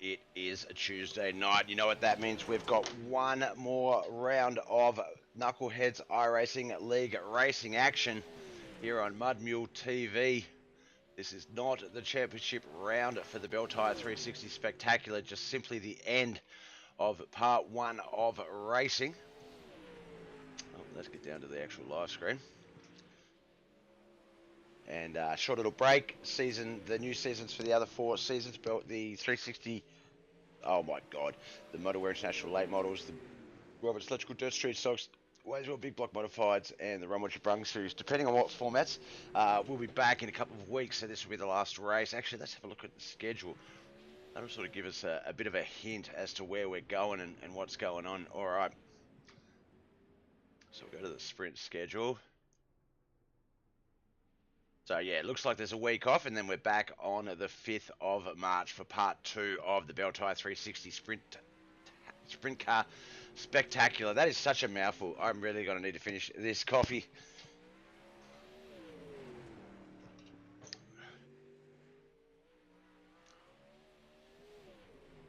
It is a Tuesday night. You know what that means. We've got one more round of Knuckleheadz iRacing League racing action here on Mud Mule TV. This is not the championship round for the Belle 360 Spectacular, just simply the end of part one of racing. Oh, let's get down to the actual live screen. And short little break. The new seasons for the other four seasons. The 360. Oh my God, the Motorwear International late models, the Roberts Electrical Dirt Street Stocks, Wayswell Big Block Modifieds, and the Run What You Brung series, depending on what formats. We'll be back in a couple of weeks, so this will be the last race. Actually, let's have a look at the schedule. That'll sort of give us a bit of a hint as to where we're going and what's going on. All right. So we'll go to the sprint schedule. So yeah, it looks like there's a week off, and then we're back on the 5th of March for part 2 of the Belle 360 Sprint Car Spectacular. That is such a mouthful. I'm really going to need to finish this coffee.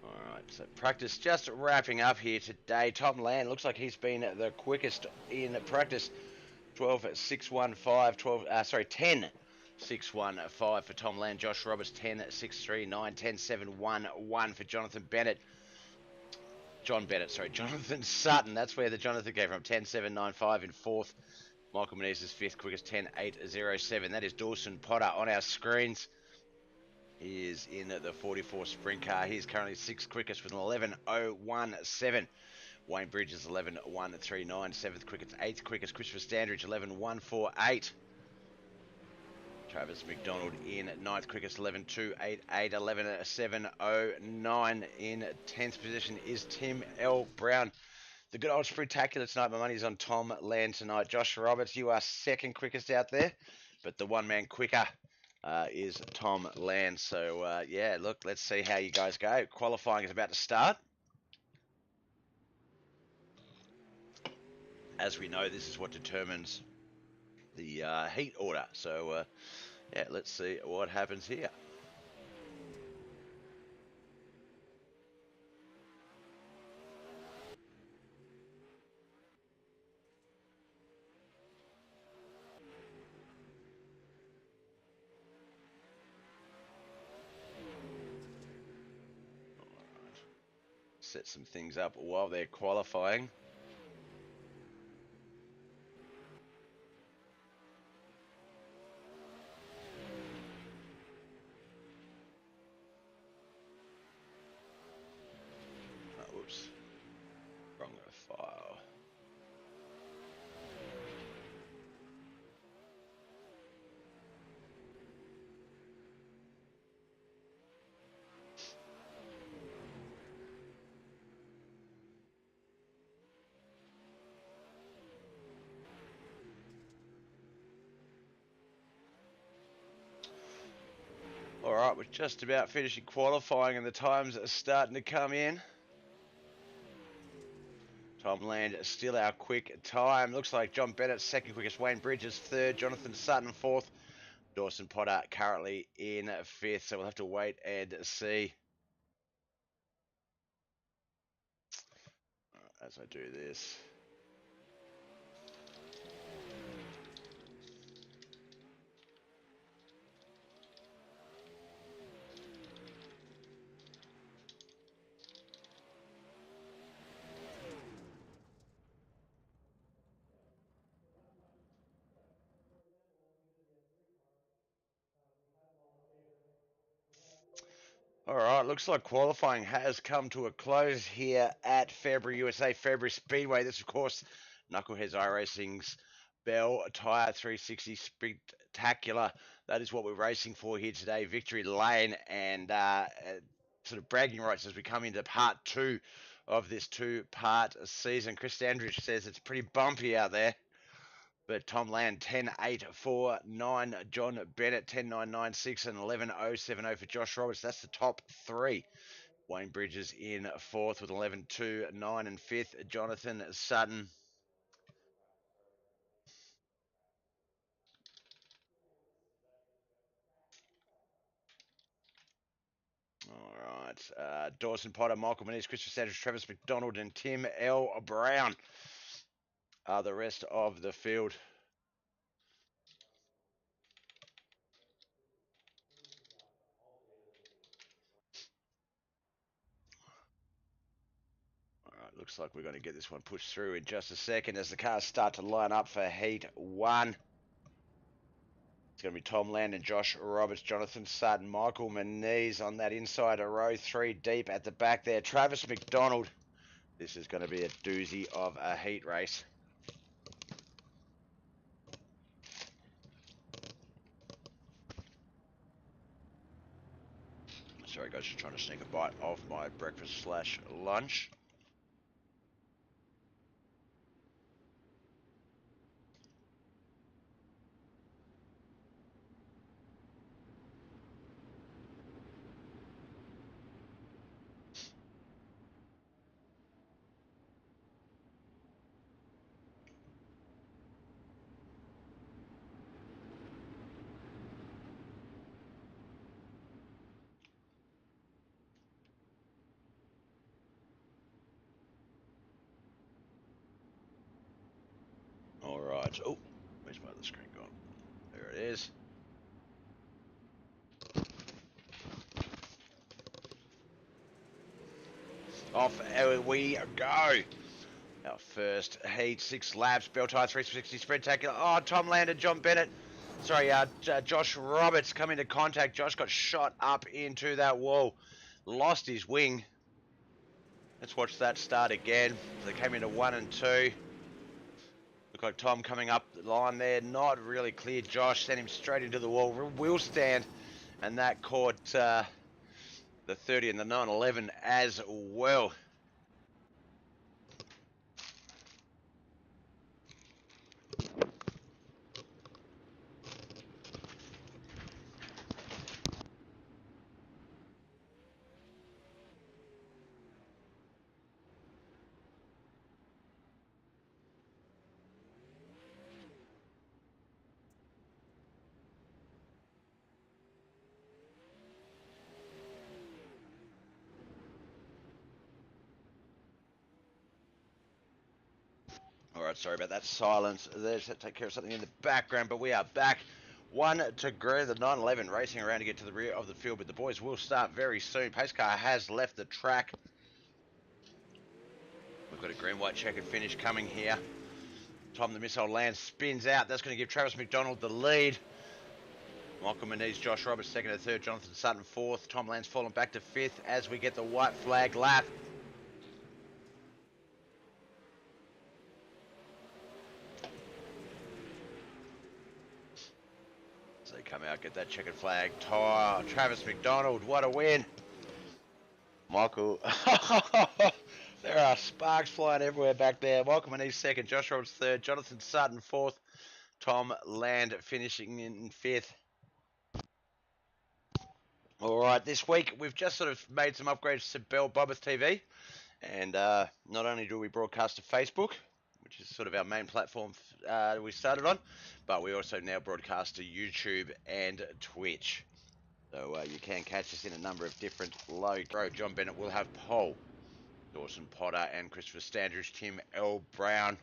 Alright, so practice just wrapping up here today. Tom Land looks like he's been the quickest in practice. 10.615 for Tom Land. Josh Roberts 10.639, 10.711 for Jonathan Sutton. That's where the Jonathan came from. 10.795 in fourth. Michael Menezes fifth quickest, 10.807. That is Dawson Potter on our screens. He is in the 44 sprint car. He's currently sixth quickest with an 11.017. Wayne Bridges 11.139. Seventh quickest, eighth quickest. Christopher Standridge 11.148. Travis McDonald in ninth quickest, 11.288, 11.709. In 10th position is Tim L. Brown. The good old spectacular tonight. My money's on Tom Land tonight. Josh Roberts, you are second quickest out there, but the one man quicker is Tom Land. So yeah, look, let's see how you guys go. Qualifying is about to start. As we know, this is what determines the heat order. So yeah, let's see what happens here. Set some things up while they're qualifying. Oh, whoops. Wrong file. Alright, we're just about finishing qualifying and the times are starting to come in. Tom Land still our quick time. Looks like John Bennett second quickest, Wayne Bridges third, Jonathan Sutton fourth, Dawson Potter currently in fifth, so we'll have to wait and see. As I do this. Alright, looks like qualifying has come to a close here at Fairbury, USA, Fairbury Speedway. This, of course, Knuckleheadz iRacing's Belle 360 Spectacular. That is what we're racing for here today. Victory lane and sort of bragging rights as we come into part 2 of this 2-part season. Chris Andridge says it's pretty bumpy out there. But Tom Land 10.849, John Bennett 10.996, and 11.070 for Josh Roberts. That's the top 3. Wayne Bridges in fourth with 11.29, and fifth Jonathan Sutton. All right. Dawson Potter, Michael Moniz, Christopher Sanders, Travis McDonald, and Tim L. Brown are the rest of the field. Alright, looks like we're going to get this one pushed through in just a second as the cars start to line up for Heat 1. It's going to be Tom Land and Josh Roberts, Jonathan Sutton, Michael Moniz on that inside, a row 3 deep at the back there. Travis McDonald. This is going to be a doozy of a heat race. Sorry guys, just trying to sneak a bite of my breakfast / lunch. Alright, oh, where's my other screen gone? There it is. Off we go. Our first heat, 6 laps, Belle Tire 360 Spectacular. Oh, Tom Land and John Bennett. Sorry, Josh Roberts come into contact. Josh got shot up into that wall. Lost his wing. Let's watch that start again. They came into 1 and 2. Look like Tom coming up the line there. Not really clear. Josh sent him straight into the wall. Wheel stand. And that caught the 30 and the 911 as well. Alright, sorry about that silence. There's to take care of something in the background, but we are back. 1 to go, the 911 racing around to get to the rear of the field, but the boys will start very soon. Pace car has left the track. We've got a green-white checkered finish coming here. Tom the Missile Land spins out. That's going to give Travis McDonald the lead. Michael Moniz, Josh Roberts second and third, Jonathan Sutton fourth. Tom Land's fallen back to fifth as we get the white flag lap. So they come out, get that checkered flag. Travis McDonald, what a win. Michael, there are sparks flying everywhere back there. Michael Moniz second, Josh Roberts third, Jonathan Sutton fourth, Tom Land finishing in fifth. All right, this week we've just sort of made some upgrades to Belle Bobbeth TV, and not only do we broadcast to Facebook, which is sort of our main platform we started on, but we also now broadcast to YouTube and Twitch. So you can catch us in a number of different logos. John Bennett will have pole. Dawson Potter and Christopher Standridge, Tim L. Brown.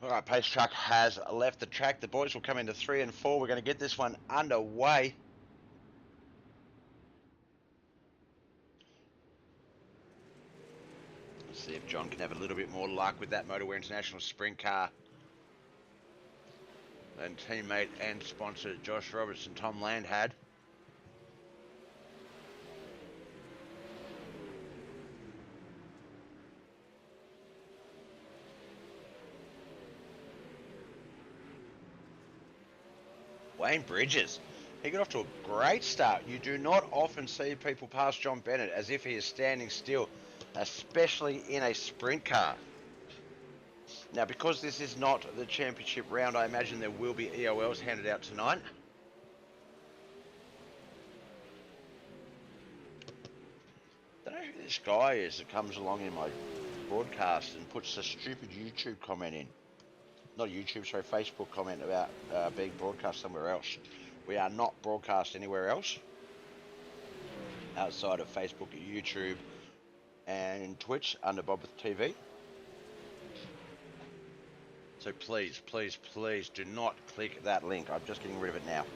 All right, pace truck has left the track. The boys will come into 3 and 4. We're going to get this one underway. Let's see if John can have a little bit more luck with that Motorwear International sprint car. And teammate and sponsor Josh Roberts and Tom Land had. Wayne Bridges. He got off to a great start. You do not often see people pass John Bennett as if he is standing still, especially in a sprint car. Now, because this is not the championship round, I imagine there will be EOLs handed out tonight. I don't know who this guy is that comes along in my broadcast and puts a stupid YouTube comment in. Not YouTube, sorry, Facebook comment about being broadcast somewhere else. We are not broadcast anywhere else outside of Facebook, YouTube, and Twitch under Bob TV. So please, please, please do not click that link. I'm just getting rid of it now.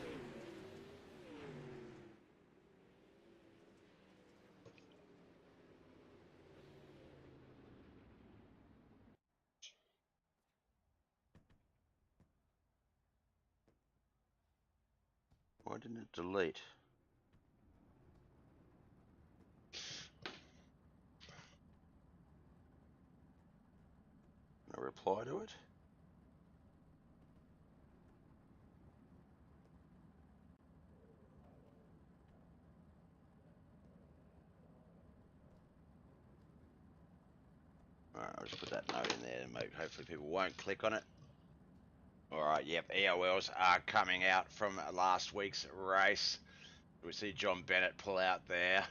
Why didn't it delete? Can I reply to it? Alright, I'll just put that note in there and hopefully people won't click on it. Alright, yep, EOLs are coming out from last week's race. We see John Bennett pull out there.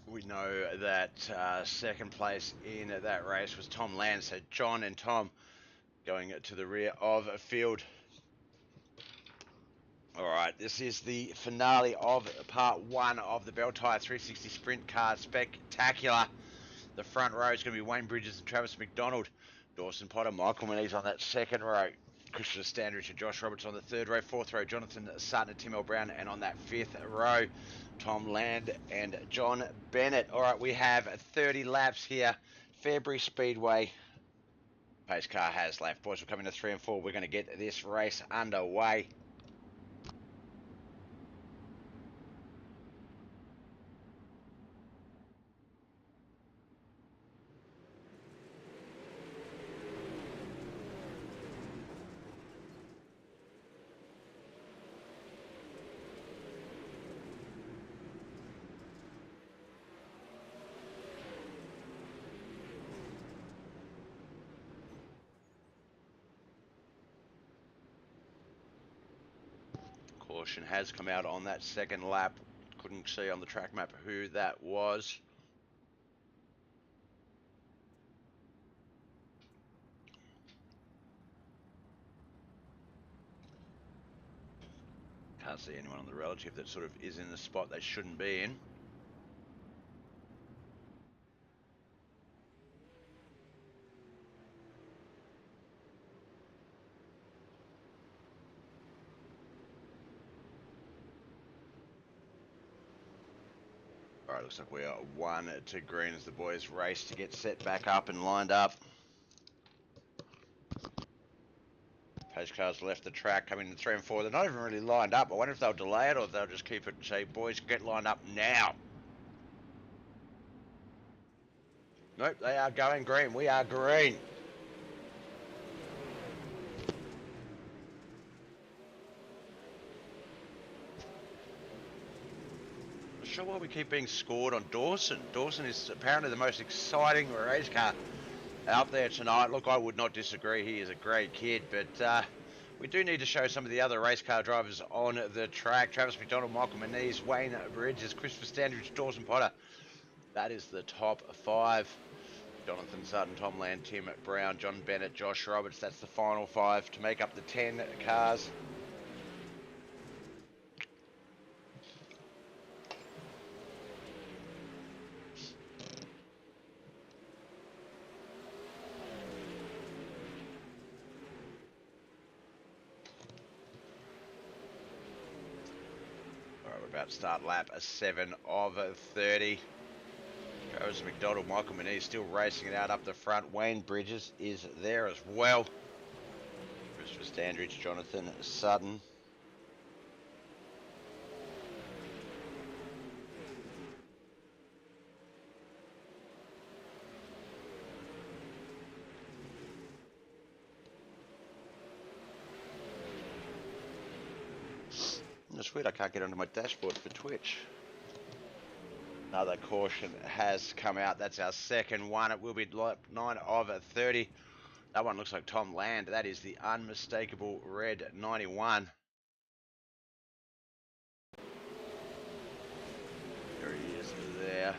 We know that second place in that race was Tom Land, so John and Tom going to the rear of a field. Alright, this is the finale of part one of the Belle 360 Sprint Car Spectacular. The front row is going to be Wayne Bridges and Travis McDonald. Dawson Potter, Michael Manise on that second row. Christopher Standridge and Josh Roberts on the third row. Fourth row, Jonathan Sutton and Tim L. Brown. And on that fifth row, Tom Land and John Bennett. All right, we have 30 laps here. Fairbury Speedway. Pace car has left. Boys, we're coming to 3 and 4. We're going to get this race underway. Caution has come out on that second lap. Couldn't see on the track map who that was. Can't see anyone on the relative that sort of is in the spot they shouldn't be in. Alright, looks like we are 1 to green as the boys race to get set back up and lined up. Pace cars left the track, coming in 3 and 4. They're not even really lined up. I wonder if they'll delay it or if they'll just keep it and say, boys, get lined up now. Nope, they are going green. We are green. I'm not sure why we keep being scored on Dawson. Dawson is apparently the most exciting race car out there tonight. Look, I would not disagree. He is a great kid, but we do need to show some of the other race car drivers on the track. Travis McDonald, Michael Manise, Wayne Bridges, Christopher Standridge, Dawson Potter. That is the top 5. Jonathan Sutton, Tom Land, Tim Brown, John Bennett, Josh Roberts. That's the final 5 to make up the 10 cars. About to start lap 7 of 30. Travis McDonald, Michael Manise still racing it out up the front. Wayne Bridges is there as well. Christopher Standridge, Jonathan Sutton. It's weird I can't get onto my dashboard for Twitch. Another caution has come out. That's our second one. It will be lap 9 of 30. That one looks like Tom Land. That is the unmistakable red 91. There he is there.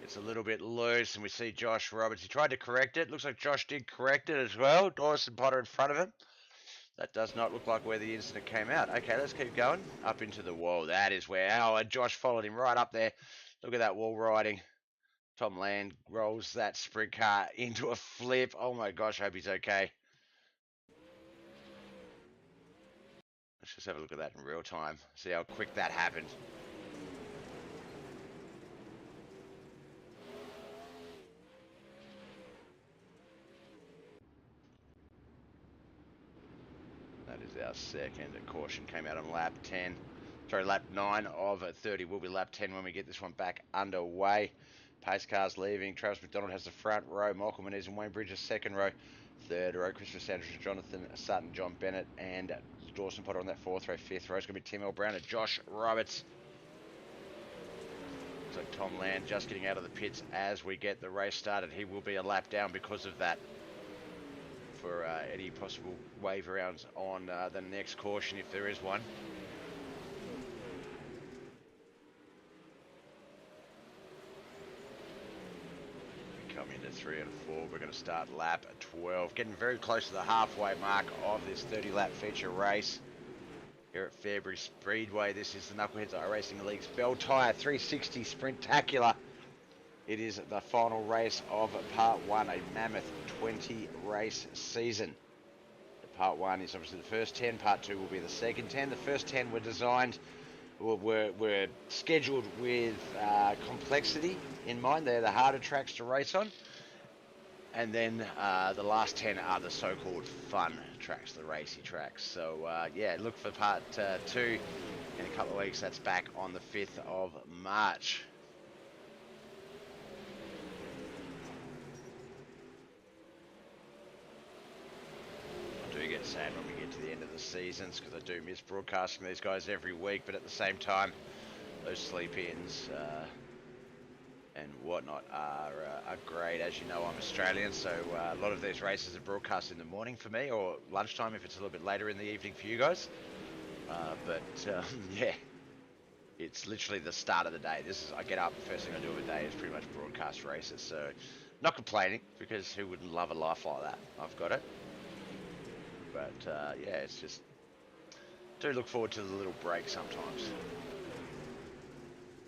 It's a little bit loose, and we see Josh Roberts. He tried to correct it. Looks like Josh did correct it as well. Dawson Potter in front of him. That does not look like where the incident came out. Okay, let's keep going. Up into the wall. That is where, and Josh followed him right up there. Look at that wall riding. Tom Land rolls that sprint car into a flip. Oh my gosh, I hope he's okay. Let's just have a look at that in real time. See how quick that happened. That is our second caution. Came out on lap 10. Sorry, lap 9 of 30 will be lap 10 when we get this one back underway. Pace cars leaving. Travis McDonald has the front row. Michael Menez and Wayne Bridges second row. Third row, Christopher Sanders, Jonathan Sutton, John Bennett, and Dawson Potter on that fourth row. Fifth row is going to be Tim L. Brown and Josh Roberts. Looks like Tom Land just getting out of the pits as we get the race started. He will be a lap down because of that for any possible wave rounds on the next caution if there is one. Come into 3 and 4. We're going to start lap 12. Getting very close to the halfway mark of this 30-lap feature race here at Fairbury Speedway. This is the Knuckleheadz iRacing League's Belle Tyre 360 Sprintacular. It is the final race of Part 1, a mammoth 20-race season. Part 1 is obviously the first 10. Part 2 will be the second 10. The first 10 were designed, were scheduled with complexity in mind. They're the harder tracks to race on. And then the last 10 are the so-called fun tracks, the racy tracks. So yeah, look for part 2 in a couple of weeks. That's back on the 5th of March. I do get sad when we get to the end of the seasons because I do miss broadcasting these guys every week, but at the same time, those sleep-ins and whatnot are great. As you know, I'm Australian, so a lot of these races are broadcast in the morning for me, or lunchtime if it's a little bit later in the evening for you guys. Yeah, it's literally the start of the day. I get up, first thing I do of the day is pretty much broadcast races, so not complaining, because who wouldn't love a life like that? I've got it. But yeah, it's just, do look forward to the little break sometimes.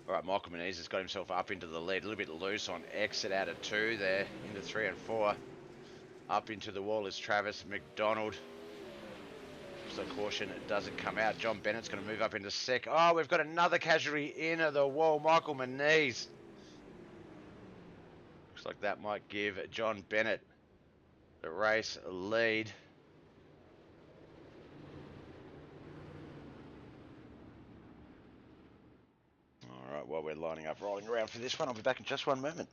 All right, Michael Menez has got himself up into the lead. A little bit loose on exit out of 2 there, into 3 and 4. Up into the wall is Travis McDonald. So caution, it doesn't come out. John Bennett's going to move up into sec. Oh, we've got another casualty in the wall. Michael Menez. Looks like that might give John Bennett the race lead. All right, while we're lining up, rolling around for this one, I'll be back in just one moment.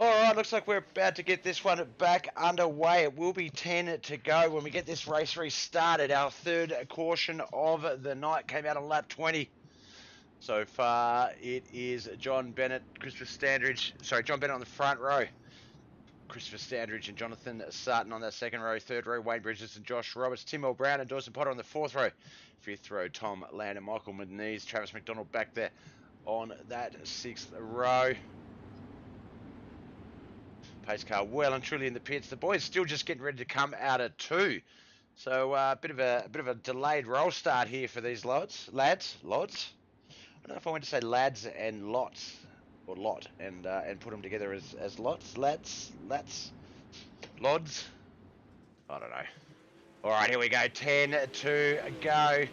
Alright, looks like we're about to get this one back underway. It will be 10 to go when we get this race restarted. Our third caution of the night came out on lap 20. So far, it is John Bennett on the front row. Christopher Standridge and Jonathan Sutton on that second row. Third row, Wayne Bridges and Josh Roberts. Tim L. Brown and Dawson Potter on the fourth row. Fifth row, Tom Land and Michael Menez. Travis McDonald back there on that sixth row. Pace car well and truly in the pits. The boys still just getting ready to come out of 2. So a bit of a delayed roll start here for these lads. don't know if I went to say lads and lots, or lot, and put them together as lots, lats, lods. I don't know. All right, here we go. 10 to go.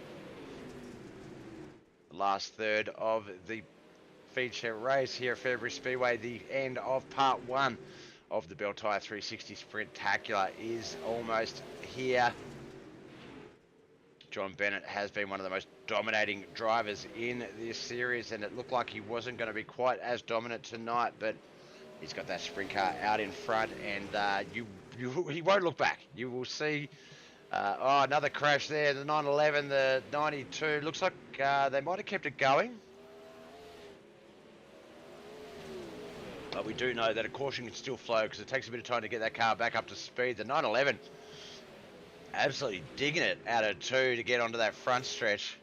The last third of the feature race here at Fairbury Speedway. The end of part 1 of the Belle 360 Sprintacular is almost here. John Bennett has been one of the most dominating drivers in this series, and it looked like he wasn't going to be quite as dominant tonight, but he's got that sprint car out in front, and he won't look back. You will see. Oh, another crash there. The 911, the 92. Looks like they might have kept it going. But we do know that a caution can still flow because it takes a bit of time to get that car back up to speed. The 911 absolutely digging it out of 2 to get onto that front stretch.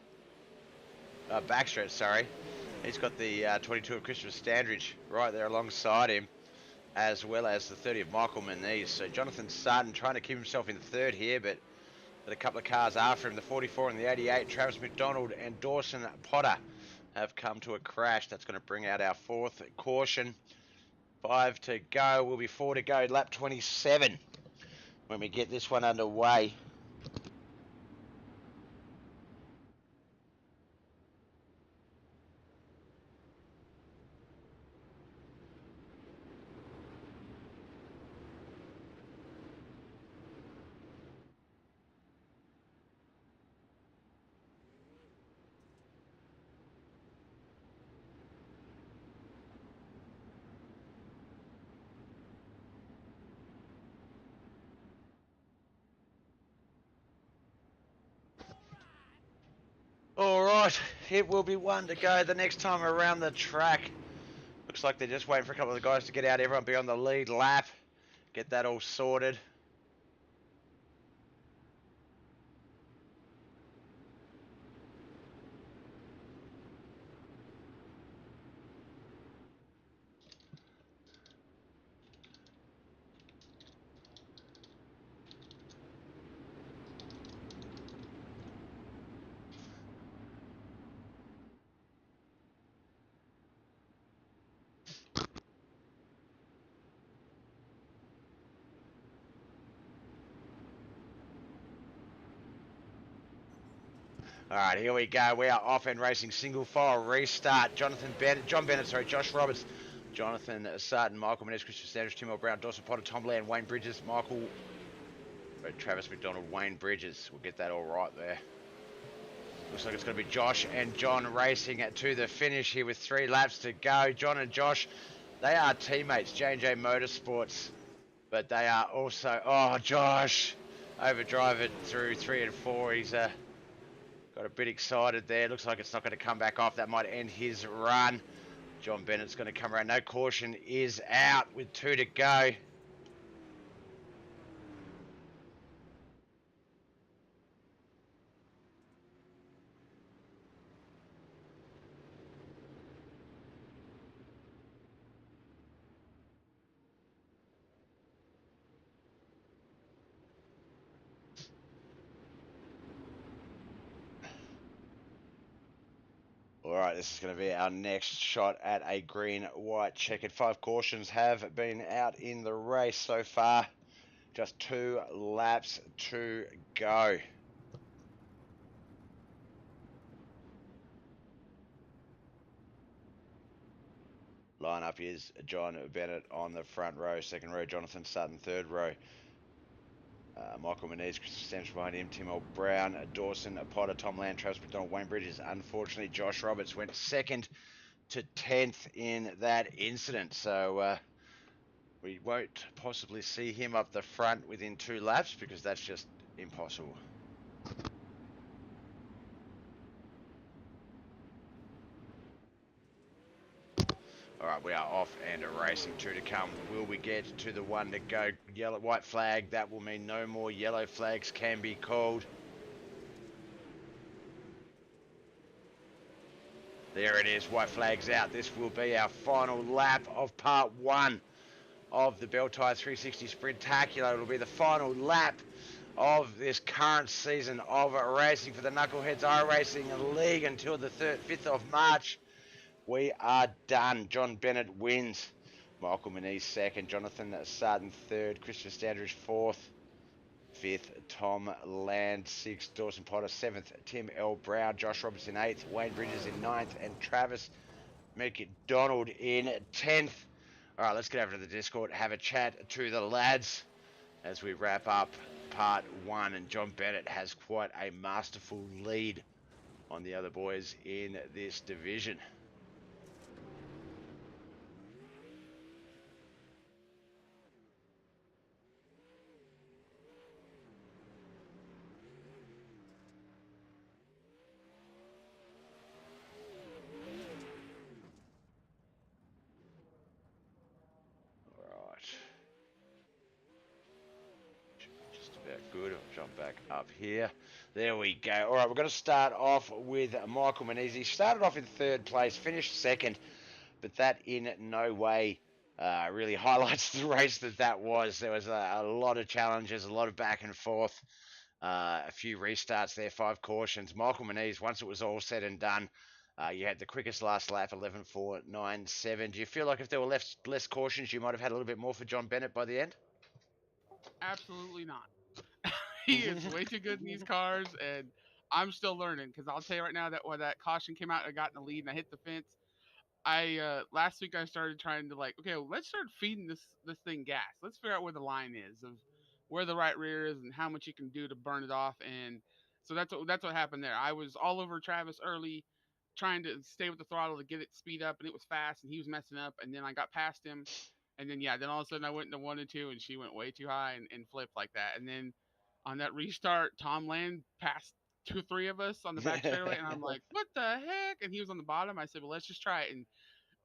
Back stretch, sorry. He's got the 22 of Christopher Standridge right there alongside him, as well as the 30 of Michael Moniz. So Jonathan Sutton trying to keep himself in third here, but a couple of cars after him, the 44 and the 88, Travis McDonald and Dawson Potter have come to a crash. That's going to bring out our 4th caution. 5 to go, will be 4 to go, lap 27 when we get this one underway. All right, it will be 1 to go the next time around the track. Looks like they're just waiting for a couple of the guys to get out, everyone be on the lead lap, get that all sorted. All right, here we go. We are off and racing single file restart. John Bennett, Josh Roberts, Jonathan Sutton, Michael Menez, Christian Sanders, Tim Brown, Dawson Potter, Tom Land, Wayne Bridges, Travis McDonald, Wayne Bridges. We'll get that all right there. Looks like it's going to be Josh and John racing to the finish here with 3 laps to go. John and Josh, they are teammates, J&J Motorsports, but they are also, oh, Josh, overdrive it through 3 and 4. He's got a bit excited there. Looks like it's not going to come back off. That might end his run. John Bennett's going to come around. No caution is out with 2 to go. All right, this is going to be our next shot at a green-white checkered. 5 cautions have been out in the race so far. Just 2 laps to go. Lineup is John Bennett on the front row. Second row, Jonathan Sutton. Third row, Michael Moniz, Chris Stench behind him, Tim Brown, Dawson Potter, Tom Land, Travis McDonald, Wayne Bridges. Unfortunately, Josh Roberts went 2nd to 10th in that incident, so we won't possibly see him up the front within 2 laps because that's just impossible. All right, we are off and racing. 2 to come. Will we get to the 1 to go? Yellow, white flag. That will mean no more yellow flags can be called. There it is. White flag's out. This will be our final lap of part 1 of the Belle 360 Sprintacular. It'll be the final lap of this current season of racing for the Knuckleheadz iRacing League until the 5th of March. We are done. John Bennett wins. Michael Manise second. Jonathan Sarton third. Christopher Standridge fourth. Fifth, Tom Land. Sixth, Dawson Potter. Seventh, Tim L. Brown. Josh Robertson eighth. Wayne Bridges in ninth. And Travis McDonald in 10th. All right, let's get over to the Discord, have a chat to the lads as we wrap up part one. And John Bennett has quite a masterful lead on the other boys in this division. All right. Just about good. I'll jump back up here. There we go. All right, we're going to start off with Michael Manise. Started off in third place, finished second, but that in no way really highlights the race that was. There was a lot of challenges, a lot of back and forth, a few restarts there, 5 cautions. Michael Manise, once it was all said and done, you had the quickest last lap, 11.497. Do you feel like if there were less cautions, you might have had a little bit more for John Bennett by the end? Absolutely not. He is way too good in these cars, and I'm still learning. Because I'll tell you right now that when that caution came out, I got in the lead and I hit the fence. I last week I started trying to like, okay, well, let's start feeding this thing gas. Let's figure out where the line is of where the right rear is and how much you can do to burn it off. And so that's what happened there. I was all over Travis early, trying to stay with the throttle to get it speed up, and it was fast, and he was messing up. And then I got past him, and then yeah, then all of a sudden I went into 1 and 2, and she went way too high and flipped like that. And then on that restart, Tom Land passed 2 or 3 of us on the back straightaway, and I'm like, what the heck? And he was on the bottom. I said, well, let's just try it. And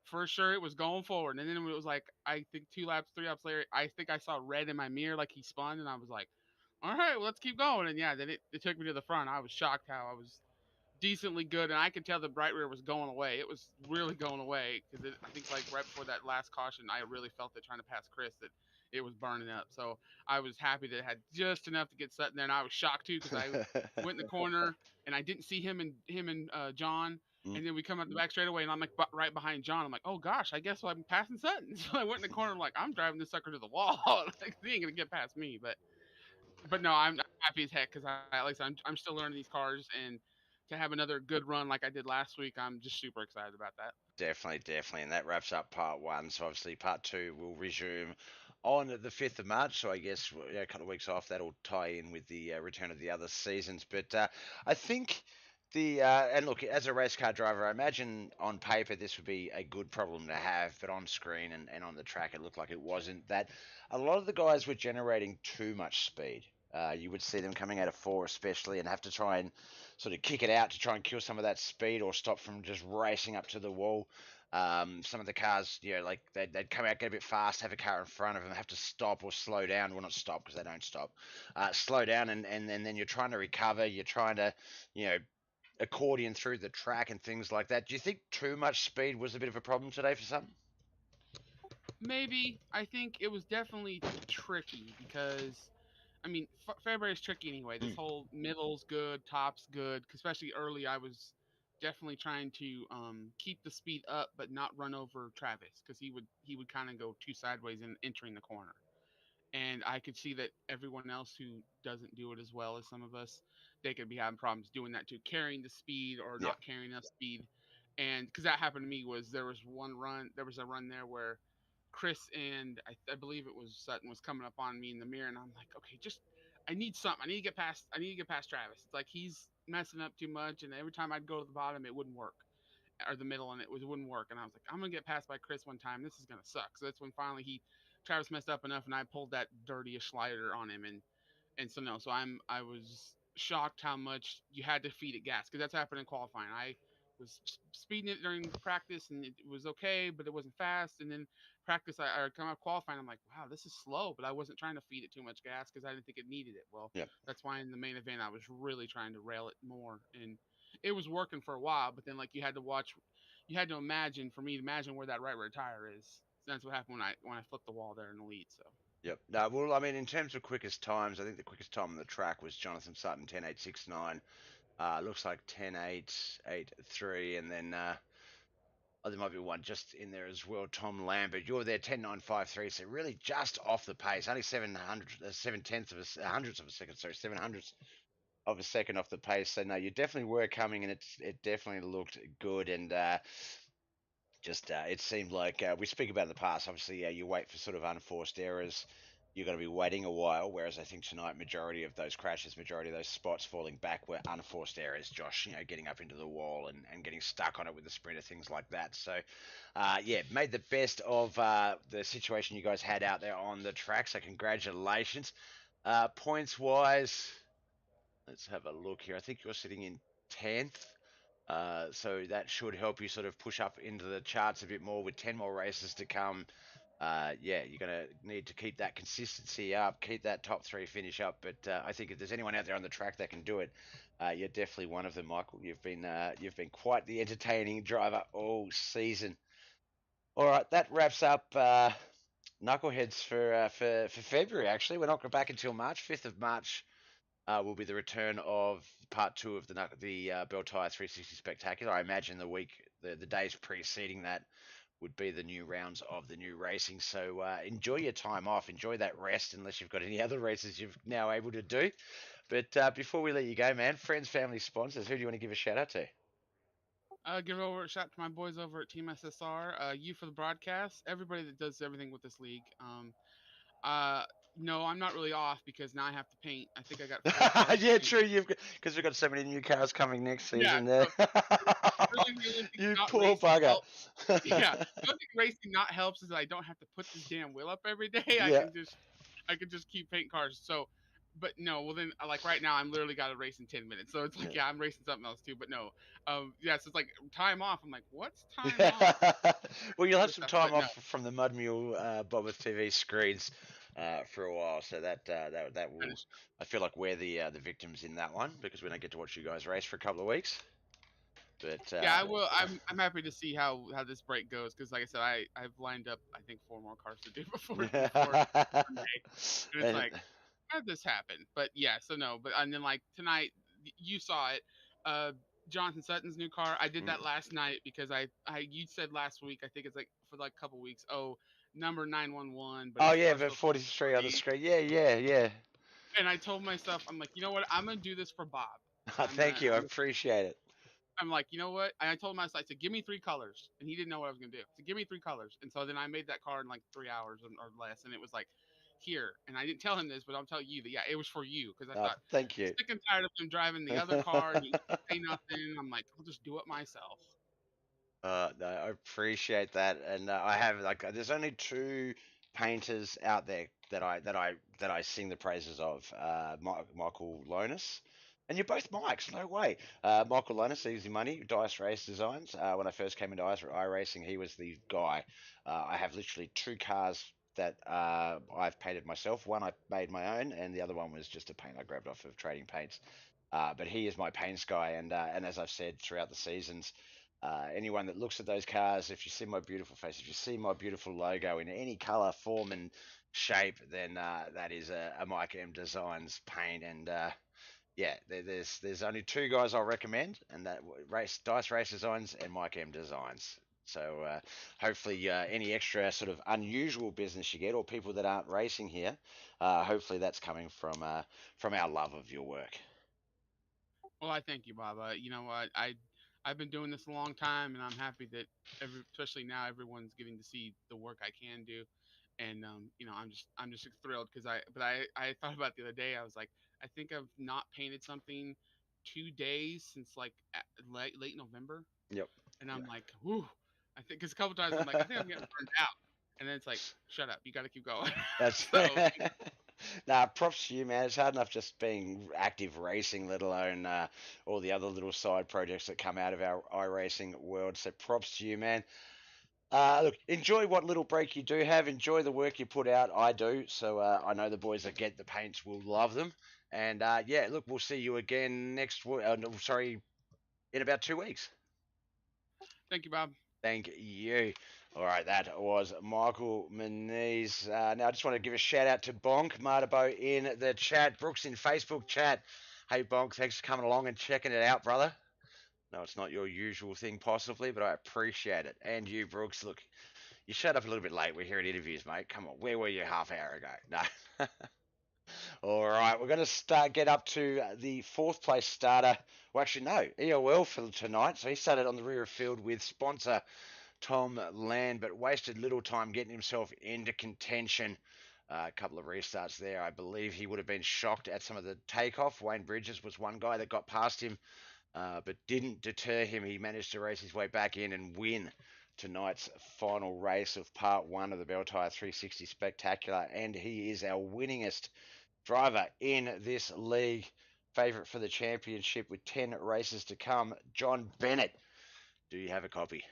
for sure it was going forward. And then it was like I think 2 laps, 3 laps later, I think I saw red in my mirror like he spun, and I was like, all right, well, let's keep going. And yeah, then it took me to the front. I was shocked how I was decently good, and I could tell the bright rear was going away. It was really going away because I think like right before that last caution, I really felt it trying to pass Chris that it was burning up. So I was happy that it had just enough to get set in there, and I was shocked too because I went in the corner and I didn't see him and John. And then we come up the back straight away, and I'm like right behind John. I'm like, oh gosh, I guess I'm passing Sutton. So I went in the corner. I'm like, I'm driving this sucker to the wall. Like he ain't gonna get past me. But no, I'm happy as heck because like I said, I'm still learning these cars, and to have another good run like I did last week, I'm just super excited about that. Definitely, definitely. And that wraps up part one. So obviously part two will resume on the 5th of March. So I guess a couple of weeks off, that'll tie in with the return of the other seasons. But I think and look, as a race car driver, I imagine on paper this would be a good problem to have, but on screen and on the track, it looked like it wasn't. That a lot of the guys were generating too much speed. You would see them coming out of 4 especially and have to try and sort of kick it out to try and kill some of that speed or stop from just racing up to the wall. Some of the cars, like they'd come out, get a bit fast, have a car in front of them, have to stop or slow down. Well, not stop because they don't stop. Slow down, and then you're trying to recover. You're trying to, you know, accordion through the track and things like that. Do you think too much speed was a bit of a problem today for some? Maybe I think it was definitely tricky because I mean Fairbury is tricky anyway. This Mm. whole middle's good, top's good. Especially early, I was definitely trying to keep the speed up but not run over Travis because he would kind of go too sideways in entering the corner. And I could see that everyone else who doesn't do it as well as some of us, they could be having problems doing that too, carrying the speed or Yeah. not carrying enough speed. And because that happened to me, there was a run there where Chris and I believe it was Sutton was coming up on me in the mirror, and I'm like, okay, just I need something. I need to get past Travis. It's like he's messing up too much, and every time I'd go to the bottom, it wouldn't work, or the middle, and it wouldn't work. And I was like, I'm gonna get passed by Chris one time. This is gonna suck. So that's when finally Travis messed up enough, and I pulled that dirtiest slider on him, and so no, so I was shocked how much you had to feed it gas because that's happened in qualifying. I was speeding it during practice and it was okay, but it wasn't fast. And then practice, I come out qualifying, I'm like, wow, this is slow, but I wasn't trying to feed it too much gas because I didn't think it needed it. Well, Yeah. that's why in the main event I was really trying to rail it more, and it was working for a while. But then like you had to imagine for me to imagine where that right rear tire is. So that's what happened when I flipped the wall there in the lead. So. Yep. No, well, I mean, in terms of quickest times, I think the quickest time on the track was Jonathan Sutton, 10.869. Looks like 10.883, and then there might be one just in there as well. Tom Lambert, you're there 10.953, so really just off the pace, only 7 tenths of a hundredths of a second, sorry, 700ths of a second off the pace. So no, you definitely were coming, and it definitely looked good, and just it seemed like we speak about in the past. Obviously, you wait for sort of unforced errors. You're going to be waiting a while, whereas I think tonight, majority of those crashes, majority of those spots falling back were unforced errors. Josh, getting up into the wall and getting stuck on it with the sprinter, things like that. So, yeah, made the best of the situation you guys had out there on the track. So, congratulations. Points wise, let's have a look here. I think you're sitting in 10th. So that should help you sort of push up into the charts a bit more with 10 more races to come. Yeah, you're going to need to keep that consistency up, keep that top three finish up. But I think if there's anyone out there on the track that can do it, you're definitely one of them, Michael. You've been quite the entertaining driver all season. All right, that wraps up Knuckleheads for February. Actually, we're not back until March. 5th of March will be the return of part two of the Belle 360 Spectacular. I imagine the days preceding that would be the new rounds of the new racing. So enjoy your time off, enjoy that rest, unless you've got any other races you've now able to do. But before we let you go, man, friends, family, sponsors, who do you want to give a shout out to? Give over a shout to my boys over at Team SSR. You for the broadcast. Everybody that does everything with this league. Uh, no, I'm not really off because now I have to paint. I think I got 4 cars to Yeah, paint. true. Because we've got so many new cars coming next Yeah, season. There, so really the only thing you not poor racing bugger. helps. Yeah, the only thing racing not helps is that I don't have to put this damn wheel up every day. Yeah. I can just keep painting cars. So, but no, well then, like right now, I'm literally got to race in 10 minutes. So it's like, Yeah. yeah, I'm racing something else too. But no, yeah, so it's like time off. I'm like, what's time off? Well, you'll have Other some stuff, time but no, off from the Mud Mule Bobbers TV screens for a while, so that that will. is I feel like we're the victims in that one because we don't get to watch you guys race for a couple of weeks. But yeah, I will. I'm happy to see how this break goes because, like I said, I've lined up I think 4 more cars to do before Sunday, and it's and like how did this happen? But yeah, so no, but and then like tonight you saw it, uh, Jonathan Sutton's new car. I did that last night because I you said last week I think it's like for like a couple weeks. Oh, number 911, but oh his yeah, car's but supposed to be 43 on the 3. screen. Yeah, yeah, yeah. And I told myself, I'm like, you know what? I'm gonna do this for Bob. I'm Thank gonna you, I I'm appreciate it. I'm like, you know what? And I told myself, I said, give me 3 colors, and he didn't know what I was gonna do. So give me 3 colors, and so then I made that car in like 3 hours or less, and it was like, here. And I didn't tell him this, but I'll tell you that yeah, it was for you because I thought Thank I'm you. sick and tired of him driving the other car and he didn't say nothing. I'm like, I'll just do it myself. No, I appreciate that, and I have like there's only two painters out there that I sing the praises of. Michael Lonis, and you're both Mikes. No way. Michael Lonis, Easy Money, Dice Race Designs. When I first came into iRacing, he was the guy. I have literally two cars that I've painted myself. One I made my own, and the other one was just a paint I grabbed off of Trading Paints. But he is my paints guy, and as I've said throughout the seasons. Anyone that looks at those cars, if you see my beautiful face, if you see my beautiful logo in any color, form, and shape, then that is a Mike M Designs paint. And yeah, there's only two guys I'll recommend, and that Dice Race Designs and Mike M Designs. So hopefully, any extra sort of unusual business you get, or people that aren't racing here, hopefully that's coming from our love of your work. Well, I thank you, Bob. You know what? I've been doing this a long time, and I'm happy that especially now, everyone's getting to see the work I can do. And you know, I'm just thrilled because I thought about it the other day. I was like, I think I've not painted something 2 days since like late November, Yep. and I'm like, whoo. I think because a couple times I'm like, I think I'm getting burned out, and then it's like, shut up, you got to keep going. That's So nah. Props to you, man. It's hard enough just being active racing, let alone all the other little side projects that come out of our iRacing world. So props to you, man. Look, enjoy what little break you do have. Enjoy the work you put out. I do. So I know the boys that get the paints will love them. And yeah, look, we'll see you again next week. No, sorry, in about 2 weeks. thank you, Bob. Thank you. All right, that was Michael Moniz. Now, I just want to give a shout out to Bonk Martabo in the chat, Brooks in Facebook chat. Hey, Bonk, thanks for coming along and checking it out, brother. No, it's not your usual thing, possibly, but I appreciate it. And you, Brooks, look, you showed up a little bit late. We're here at interviews, mate. Come on, where were you half hour ago? No. All right, we're going to get up to the fourth place starter. Well, actually, no, EOL for tonight. So he started on the rear of field with sponsor Tom Land, but wasted little time getting himself into contention. A couple of restarts there. I believe he would have been shocked at some of the takeoff. Wayne Bridges was one guy that got past him, but didn't deter him. He managed to race his way back in and win tonight's final race of part one of the Belle 360 Spectacular, and he is our winningest driver in this league. Favourite for the championship with 10 races to come. John Bennett, do you have a copy?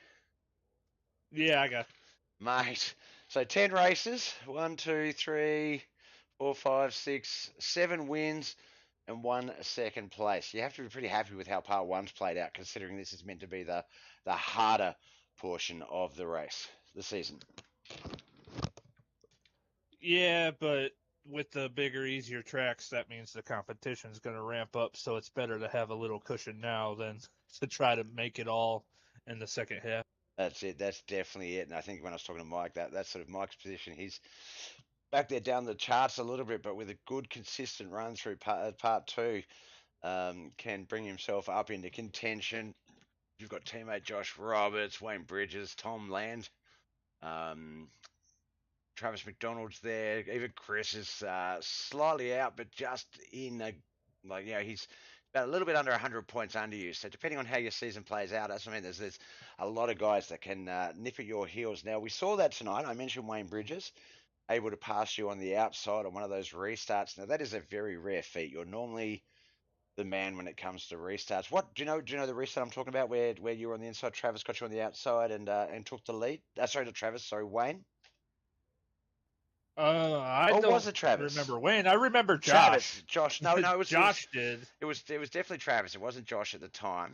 Yeah, I got. Mate, so 10 races. 1, 2, 3, 4, 5, 6, 7 wins and 1 second place. You have to be pretty happy with how part one's played out, considering this is meant to be the harder portion of the race, the season. Yeah, but with the bigger, easier tracks, that means the competition's going to ramp up. So it's better to have a little cushion now than to try to make it all in the second half. That's it. That's definitely it. And I think when I was talking to Mike, that's sort of Mike's position. He's back there down the charts a little bit, but with a good, consistent run through part two, can bring himself up into contention. You've got teammate Josh Roberts, Wayne Bridges, Tom Land, Travis McDonald's there. Even Chris is slightly out, but just in he's about a little bit under 100 points under you. So depending on how your season plays out, that's what I mean. There's a lot of guys that can nip at your heels. Now we saw that tonight. I mentioned Wayne Bridges able to pass you on the outside on one of those restarts. Now that is a very rare feat. You're normally the man when it comes to restarts. What do you know? Do you know the restart I'm talking about, where you were on the inside, Travis got you on the outside and took the lead? Sorry, not Travis. Sorry, Wayne. I or don't was it Travis? remember Wayne. I remember Josh. Travis. Josh. No, it was Josh did. It was definitely Travis. It wasn't Josh at the time.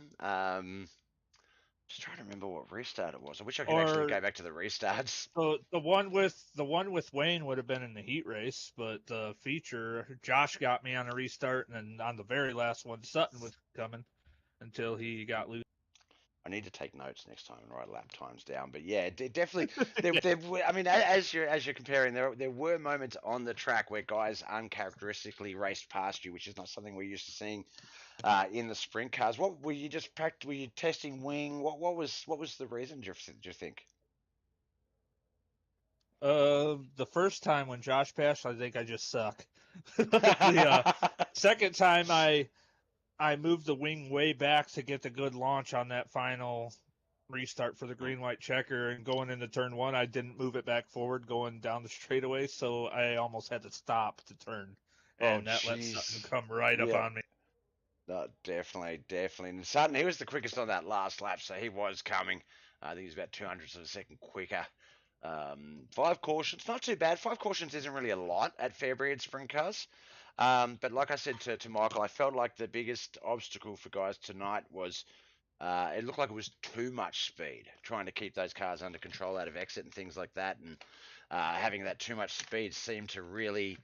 Just trying to remember what restart it was. I wish I could actually go back to the restarts. So the one with Wayne would have been in the heat race, but the feature, Josh got me on a restart, and then on the very last one, Sutton was coming until he got loose. I need to take notes next time and write lap times down. But yeah, definitely. I mean, as you're comparing, there were moments on the track where guys uncharacteristically raced past you, which is not something we're used to seeing in the sprint cars. What were you just Were you testing wing? What was the reason? Do you think? The first time when Josh passed, I think I just suck. The second time I moved the wing way back to get the good launch on that final restart for the green-white checker, and going into turn one, I didn't move it back forward going down the straightaway, so I almost had to stop to turn, and that let Sutton come right up on me. No, definitely. And Sutton, he was the quickest on that last lap, so he was coming. I think he was about 200ths of a second quicker. 5 cautions, not too bad. 5 cautions isn't really a lot at Fairbury in sprint cars. But like I said to Michael, I felt like the biggest obstacle for guys tonight was it looked like it was too much speed, trying to keep those cars under control out of exit and things like that. And having that too much speed seemed to really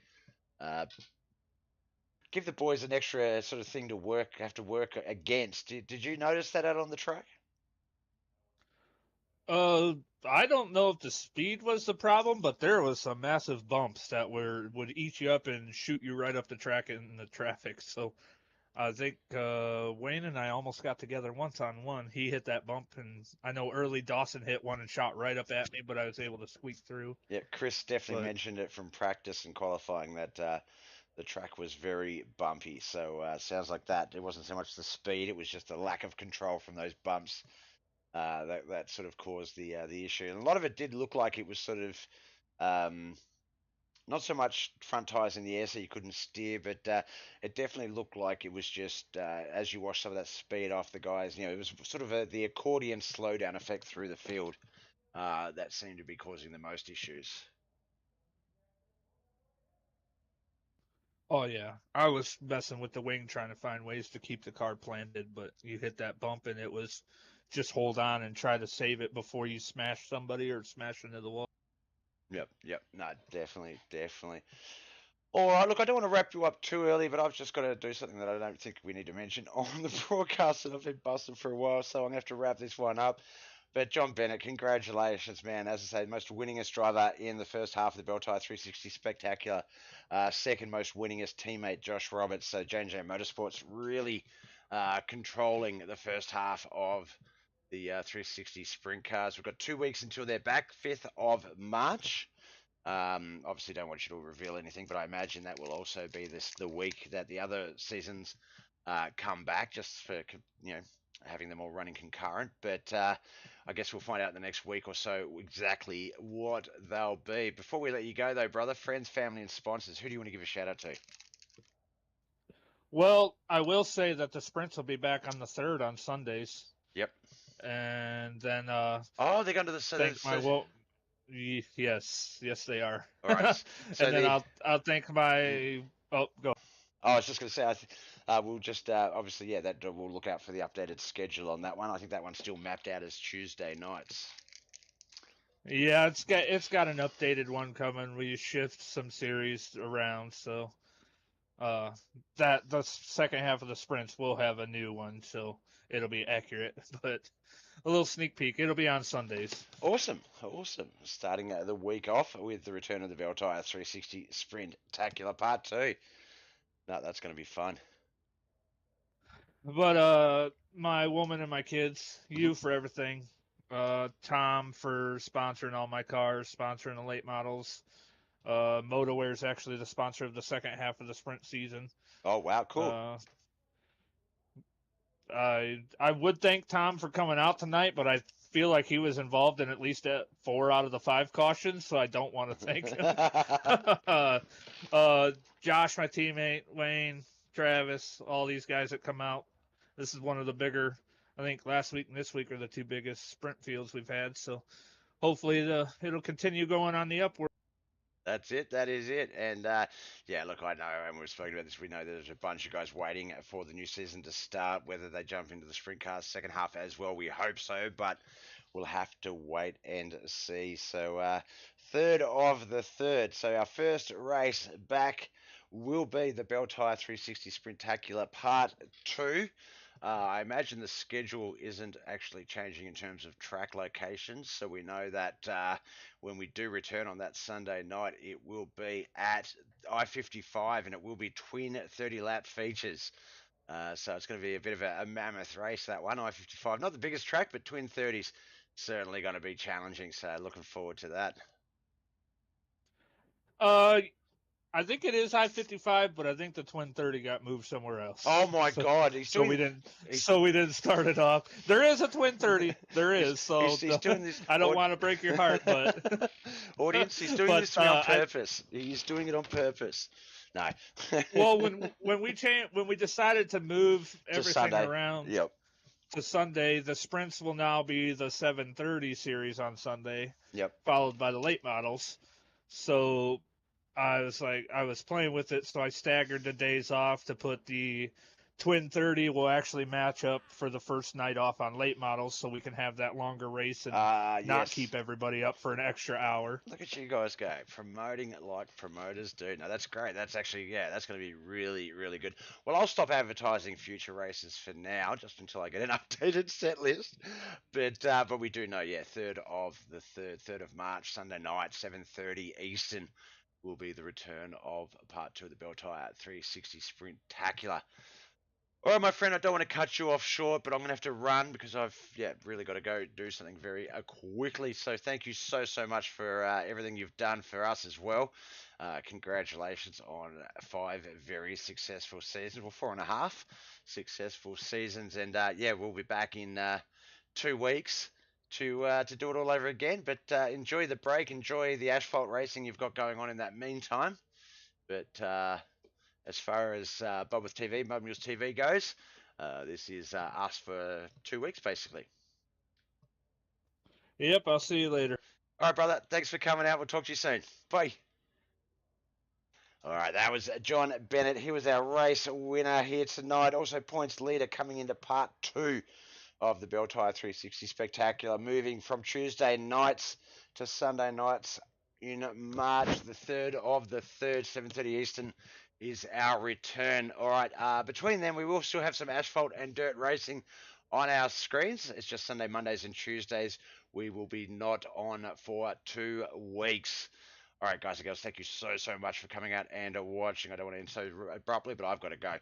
give the boys an extra sort of thing to have to work against. Did you notice that out on the track? I don't know if the speed was the problem, but there was some massive bumps that would eat you up and shoot you right up the track in the traffic. So I think Wayne and I almost got together once on one. He hit that bump, and I know early Dawson hit one and shot right up at me, but I was able to squeak through. Yeah, Chris definitely mentioned it from practice and qualifying that the track was very bumpy. So sounds like that. It wasn't so much the speed; it was just a lack of control from those bumps. That sort of caused the issue. And a lot of it did look like it was sort of not so much front tires in the air so you couldn't steer, but it definitely looked like it was just as you watch some of that speed off the guys, it was sort of the accordion slowdown effect through the field that seemed to be causing the most issues. Oh, yeah. I was messing with the wing trying to find ways to keep the car planted, but you hit that bump and it was just hold on and try to save it before you smash somebody or smash into the wall. Yep. No, definitely. All right, look, I don't want to wrap you up too early, but I've just got to do something that I don't think we need to mention on the broadcast that I've been busting for a while, so I'm going to have to wrap this one up. But John Bennett, congratulations, man. As I say, most winningest driver in the first half of the Belle 360 Spectacular. Second most winningest teammate, Josh Roberts. So J&J Motorsports really controlling the first half of the 360 sprint cars. We've got 2 weeks until they're back, 5th of March. Obviously, don't want you to reveal anything, but I imagine that will also be the week that the other seasons come back, just for having them all running concurrent. But I guess we'll find out in the next week or so exactly what they'll be. Before we let you go, though, brother, friends, family, and sponsors, who do you want to give a shout out to? Well, I will say that the sprints will be back on the 3rd on Sundays. Yep. And then oh, they're going to the yes, they are. All right. So and then I'll thank my go. I was just going to say, we'll just obviously, that we'll look out for the updated schedule on that one. I think that one's still mapped out as Tuesday nights. Yeah, it's got an updated one coming. We shift some series around, so that the second half of the sprints will have a new one, so it'll be accurate. But a little sneak peek, it'll be on Sundays. Awesome. Starting the week off with the return of the Belle 360 Sprintacular Part 2. No, that's going to be fun. But my woman and my kids, you for everything. Tom for sponsoring all my cars, sponsoring the late models. MotoWare is actually the sponsor of the second half of the sprint season. Oh, wow, cool. I would thank Tom for coming out tonight, but I feel like he was involved in at least 4 out of the 5 cautions, so I don't want to thank him. Josh, my teammate, Wayne, Travis, all these guys that come out. This is one of the bigger, I think last week and this week are the 2 biggest sprint fields we've had, so hopefully it'll continue going on the upward. That's it. That is it. And look, I know, and we've spoken about this. We know there's a bunch of guys waiting for the new season to start. Whether they jump into the sprint cars second half as well, we hope so, but we'll have to wait and see. So 3rd of the 3rd. So our first race back will be the Belle 360 Sprintacular Part 2. I imagine the schedule isn't actually changing in terms of track locations, so we know that when we do return on that Sunday night, it will be at I-55, and it will be twin 30-lap features. So it's going to be a bit of a mammoth race, that one, I-55. Not the biggest track, but twin 30s certainly going to be challenging, so looking forward to that. I think it is I-55, but I think the twin 30 got moved somewhere else. Oh my God! We didn't start it off. There is a twin 30. There is. So he's doing this. I don't want to break your heart, but audience, he's doing this to me on purpose. He's doing it on purpose. No. Well, when we decided to move everything around to Sunday, the sprints will now be the 7:30 series on Sunday. Yep. Followed by the late models. So I was playing with it, so I staggered the days off to put the twin 30 will actually match up for the first night off on late models, so we can have that longer race and not keep everybody up for an extra hour. Look at you guys go, promoting it like promoters do. No, that's great. That's actually, that's going to be really, really good. Well, I'll stop advertising future races for now, just until I get an updated set list. But we do know, 3rd of March, Sunday night, 7:30 Eastern, will be the return of Part 2 of the Belle 360 Sprintacular. All right, my friend, I don't want to cut you off short, but I'm going to have to run because I've really got to go do something very quickly. So thank you so much for everything you've done for us as well. Congratulations on 5 very successful seasons, well, 4.5 successful seasons, and we'll be back in 2 weeks to do it all over again. But enjoy the break, enjoy the asphalt racing you've got going on in that meantime. But as far as Bob with TV, Bob Mules TV goes, this is us for 2 weeks, basically. Yep, I'll see you later. All right, brother. Thanks for coming out. We'll talk to you soon. Bye. All right, that was John Bennett. He was our race winner here tonight. Also points leader coming into Part 2 of the Belle Tire 360 Spectacular, moving from Tuesday nights to Sunday nights in March the 3rd of the 3rd, 7:30 Eastern is our return. All right, between then we will still have some asphalt and dirt racing on our screens. It's just Sunday, Mondays, and Tuesdays. We will be not on for 2 weeks. All right, guys and girls, thank you so much for coming out and watching. I don't want to end so abruptly, but I've got to go.